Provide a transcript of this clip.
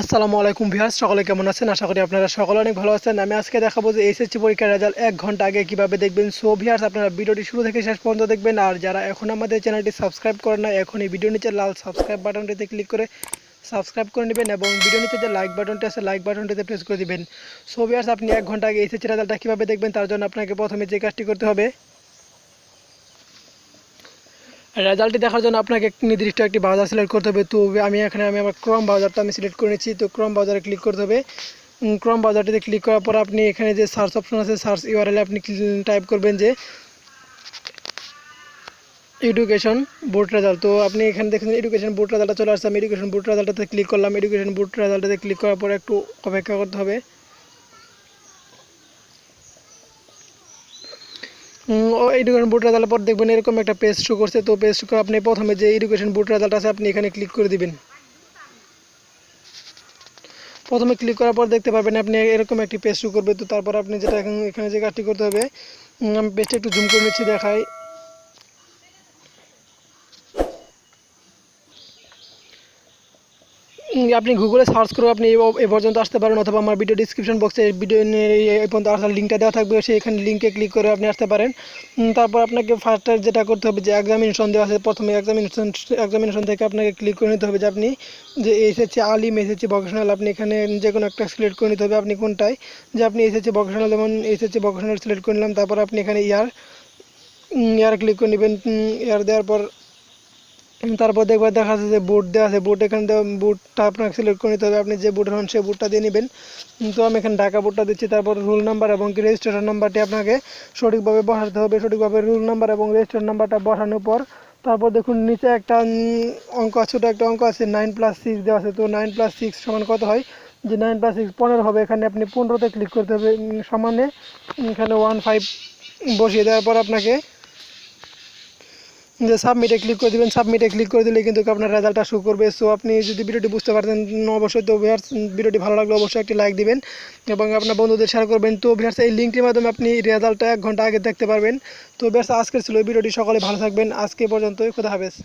আসসালামু আলাইকুম ভিউয়ার্স, সকলে কেমন আছেন? আশা করি আপনারা সকলে অনেক ভালো আছেন। আমি আজকে দেখাবো যে এসএসসি পরীক্ষার রেজাল্ট 1 ঘন্টা আগে কিভাবে দেখবেন। সো ভিউয়ার্স, আপনারা ভিডিওটি শুরু থেকে শেষ পর্যন্ত দেখবেন। আর যারা এখন আমাদের চ্যানেলটি সাবস্ক্রাইব করেন না, এখনই ভিডিও নিচে লাল সাবস্ক্রাইব বাটনটিতে ক্লিক করে সাবস্ক্রাইব করে নেবেন এবং ভিডিও নিচে যে লাইক বাটনটি আছে লাইক বাটনটিতে প্রেস করে দিবেন। সো ভিউয়ার্স, আপনি 1 ঘন্টা আগে এসএসসি রেজাল্টটা কিভাবে দেখবেন তার জন্য আপনাকে প্রথমে যে কাজটি করতে হবে, রেজাল্টটি দেখার জন্য আপনাকে নির্দিষ্ট একটি ব্রাউজার সিলেক্ট করতে হবে। তো আমি আমার ক্রোম ব্রাউজারটা সিলেক্ট করে নিচ্ছি। তো ক্রোম ব্রাউজারে ক্লিক করতে হবে। ক্রোম ব্রাউজারটিতে ক্লিক করার পর আপনি এখানে যে সার্চ অপশন আছে, সার্চ ইউআরএল আপনি টাইপ করবেন যে এডুকেশন বোর্ড রেজাল্ট। তো আপনি এখানে দেখেন এডুকেশন বোর্ড রেজাল্টটা চলে আসছে। আমি এডুকেশন বোর্ড রেজাল্টটাতে ক্লিক করলাম। এডুকেশন বোর্ড রেজাল্টটাতে ক্লিক করার পর একটু অপেক্ষা করতে হবে। এডুকেশন বোর্ড রেজাল্টের পর দেখবেন এরকম একটা পেজ শো করছে। তো পেজ শো করে আপনি প্রথমে যে এডুকেশন বোর্ড রেজাল্ট আছে আপনি এখানে ক্লিক করে দিবেন। প্রথমে ক্লিক করার পর দেখতে পাবেন আপনি এরকম একটি পেজ শো করবে। তো তারপর আপনি যেটা এখানে যে কাজটি করতে হবে, আমি পেজটা একটু জুম করে নিচ্ছি, দেখাই। আপনি গুগলে সার্চ করে আপনি এই পর্যন্ত আসতে পারেন, অথবা আমার ভিডিও ডিসক্রিপশন বক্সে ভিডিও এই পর্যন্ত আসার লিঙ্কটা দেওয়া থাকবে, সেখানে লিঙ্কে ক্লিক করে আপনি আসতে পারেন। তারপর আপনাকে ফার্স্টে যেটা করতে হবে যে এক্সামিনেশন দেওয়া আছে, প্রথমে এক্সামিনেশন থেকে আপনাকে ক্লিক করে নিতে হবে যে আপনি যে এসএসসি আলিম, এসএসসি ভোকেশনাল, আপনি এখানে যে কোনো একটা সিলেক্ট করে নিতে হবে আপনি কোনটায়, যে আপনি এসএসসি ভোকেশনাল, যেমন এসএসসি ভোকেশনাল সিলেক্ট করে নিলাম। তারপর আপনি এখানে ইয়ার ক্লিক করে নেবেন। ইয়ার দেওয়ার পর তারপর দেখা যাচ্ছে যে বোর্ড দেওয়া আছে, বোর্ড এখানে বোর্ডটা আপনাকে সিলেক্ট করে নিতে হবে, আপনি যে বোর্ড হন সেই বোর্ডটা দিয়ে নেবেন। তো আমি এখানে ঢাকা বোর্ডটা দিচ্ছি। তারপর রোল নাম্বার এবং রেজিস্ট্রেশন নাম্বারটি আপনাকে সঠিকভাবে বসাতে হবে। সঠিকভাবে রোল নাম্বার এবং রেজিস্ট্রেশন নাম্বারটা বসানোর পর তারপর দেখুন নিচে একটা অঙ্ক, ছোটো একটা অঙ্ক আছে, 9+6 দেওয়া আছে। তো 9+6 সমান কত হয়, যে 9+6 15 হবে। এখানে আপনি 15তে ক্লিক করতে হবে। সমানে এখানে 15 বসিয়ে দেওয়ার পর আপনাকে যে সাবমিটে ক্লিক করে দেবেন। সাবমিটে ক্লিক করে দিলে কিন্তু আপনার রেজাল্টটা শো করবে। সো আপনি যদি ভিডিওটি বুঝতে পারতেন অবশ্যই, তো ভিউয়ার্স ভিডিওটি ভালো লাগলে অবশ্যই একটি লাইক দিবেন এবং আপনার বন্ধুদের শেয়ার করবেন। তো ভিউয়ার্স এই লিঙ্কটির মাধ্যমে আপনি রেজাল্টটা 1 ঘন্টা আগে দেখতে পারবেন। তো ভিউয়ার্স আজকের ছিল এই ভিডিওটি, সকলে ভালো থাকবেন। আজকে পর্যন্তই, খোদা হাফেজ।